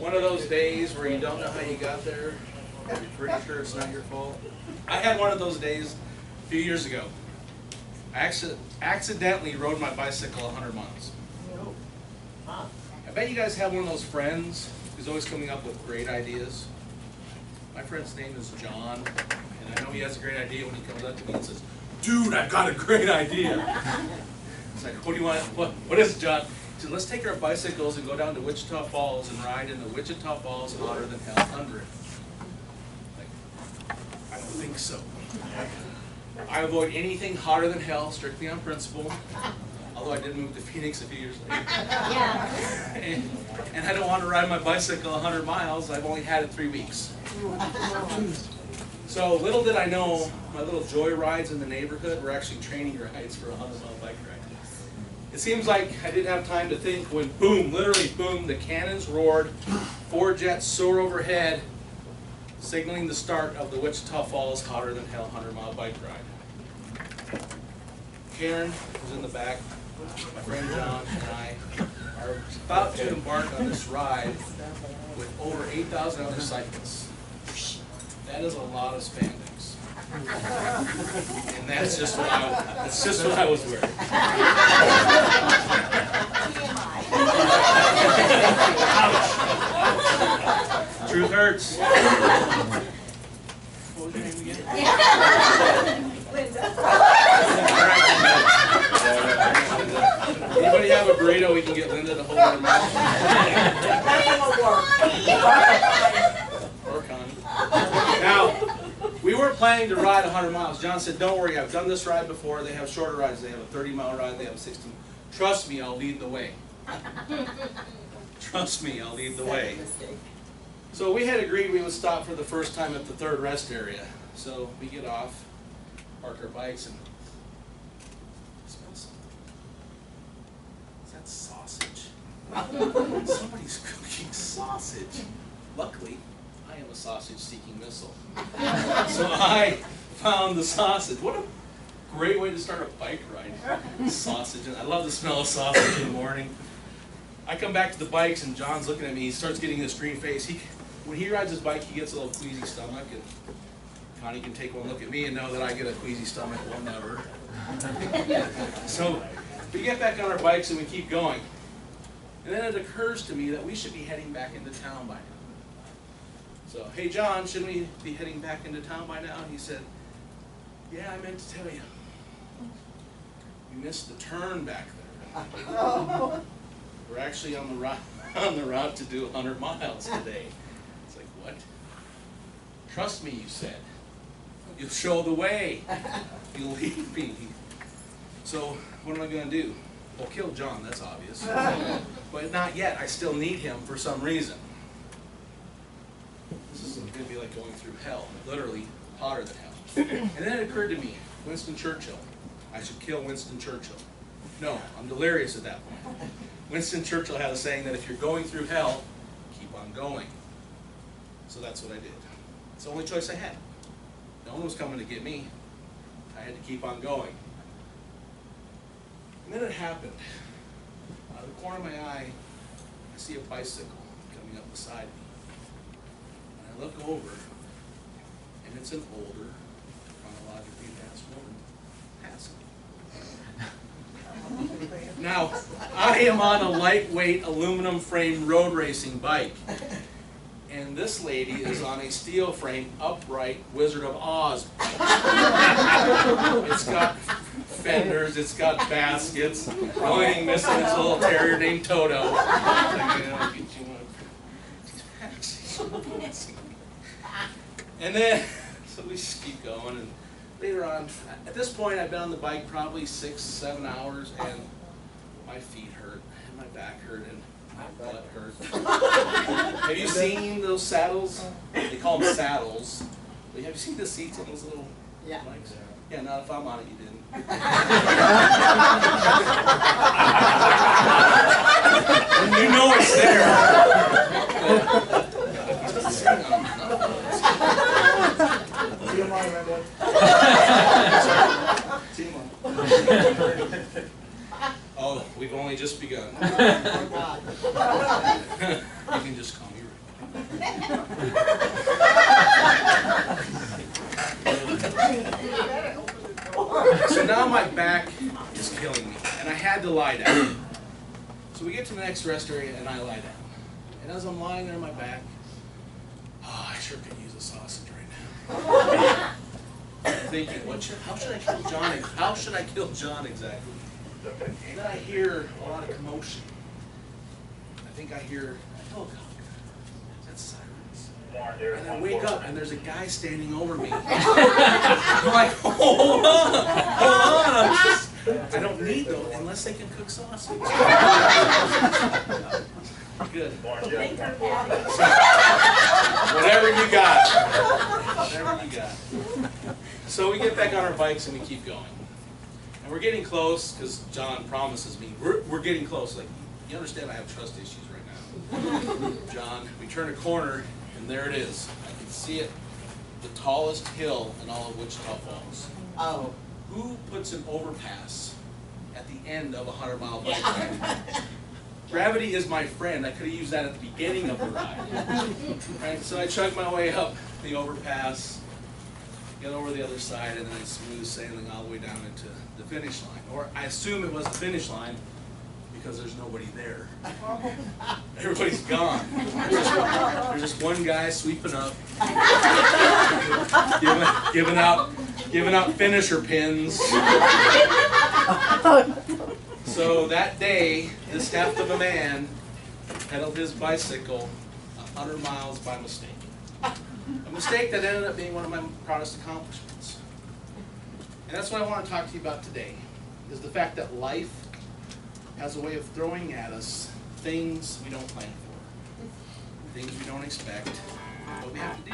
One of those days where you don't know how you got there, you're pretty sure it's not your fault. I had one of those days a few years ago. I accidentally rode my bicycle 100 miles. I bet you guys have one of those friends who's always coming up with great ideas. My friend's name is John, and I know he has a great idea when he comes up to me and says, "Dude, I've got a great idea." It's like, "What do you want? What is it, John?" He said, "Let's take our bicycles and go down to Wichita Falls and ride in the Wichita Falls Hotter Than Hell 100. Like, I don't think so. I avoid anything hotter than hell, strictly on principle. Although I did move to Phoenix a few years later. Yeah. And I don't want to ride my bicycle 100 miles. I've only had it 3 weeks. So little did I know, my little joy rides in the neighborhood were actually training rides for a 100-mile bike ride. It seems like I didn't have time to think when boom, literally boom, the cannons roared, 4 jets soar overhead, signaling the start of the Wichita Falls Hotter Than Hell 100-mile bike ride. Karen was in the back. My friend John and I are about to embark on this ride with over 8,000 other cyclists. That is a lot of spandex. And that's just what I was wearing. Ouch. Truth hurts. What was your name again? Anybody have a burrito we can get Linda to hold in her mouth? Or Connie. Now, we weren't planning to ride 100 miles. John said, "Don't worry, I've done this ride before. They have shorter rides. They have a 30-mile ride. They have a 16. Trust me, I'll lead the way." Trust me, I'll lead the way. So we had agreed we would stop for the first time at the 3rd rest area. So we get off, park our bikes, and smell something. Is that sausage? Somebody's cooking sausage. Luckily, I am a sausage-seeking missile. So I found the sausage. What a great way to start a bike ride. Sausage. And I love the smell of sausage in the morning. I come back to the bikes and John's looking at me. He starts getting this green face. When he rides his bike, he gets a little queasy stomach. And Connie can take one look at me and know that I get a queasy stomach. Well, never. So we get back on our bikes and we keep going. And then it occurs to me that we should be heading back into town by now. So, "Hey John, shouldn't we be heading back into town by now?" And he said, "Yeah, I meant to tell you. We missed the turn back there. We're actually on the route to do 100 miles today." It's like, "What?" "Trust me," you said. "You'll show the way. You'll lead me." So, what am I going to do? Well, kill John, that's obvious. But not yet. I still need him for some reason. This is going to be like going through hell, literally hotter than hell. And then it occurred to me, Winston Churchill. I should kill Winston Churchill. No, I'm delirious at that point. Winston Churchill had a saying that if you're going through hell, keep on going. So that's what I did. It's the only choice I had. No one was coming to get me. I had to keep on going. And then it happened. Out of the corner of my eye, I see a bicycle coming up beside me. And I look over, and it's an older, chronologically advanced woman passing me. Now, I am on a lightweight aluminum frame road racing bike. And this lady is on a steel frame upright Wizard of Oz. It's got fenders, it's got baskets. The only thing missing is a little terrier named Toto. And then, so we just keep going. And later on, at this point, I've been on the bike probably 6-7 hours, and my feet hurt, and my back hurt, and my butt hurt. Have you seen those saddles? They call them saddles. But have you seen the seats on those little bikes? Yeah, not if I'm on it, you didn't. You know it's there. Oh, we've only just begun. You can just call me Rick. So now my back is killing me, and I had to lie down. So we get to the next rest area, and I lie down. And as I'm lying there on my back, oh, I sure could use a sausage right now. I'm thinking, how should I kill John? How should I kill John exactly? And then I hear a lot of commotion. I think I hear a helicopter. That's sirens. And I wake up and there's a guy standing over me. I'm like, hold on. I don't need those unless they can cook sausage. Good. Whatever you got. Whatever you got. So we get back on our bikes and we keep going. And we're getting close because John promises me, we're getting close. Like, you understand I have trust issues right now. John, we turn a corner and there it is. I can see it, the tallest hill in all of Wichita Falls. Oh. Who puts an overpass at the end of a 100-mile bike ride? Gravity is my friend. I could have used that at the beginning of the ride. Right? So I chug my way up the overpass, get over the other side, and then smooth sailing all the way down into the finish line. Or I assume it was the finish line because there's nobody there. Everybody's gone. There's just one guy sweeping up, giving out finisher pins. So that day, this heft of a man pedaled his bicycle 100 miles by mistake. A mistake that ended up being one of my proudest accomplishments. And that's what I want to talk to you about today, is the fact that life has a way of throwing at us things we don't plan for, things we don't expect, but we have to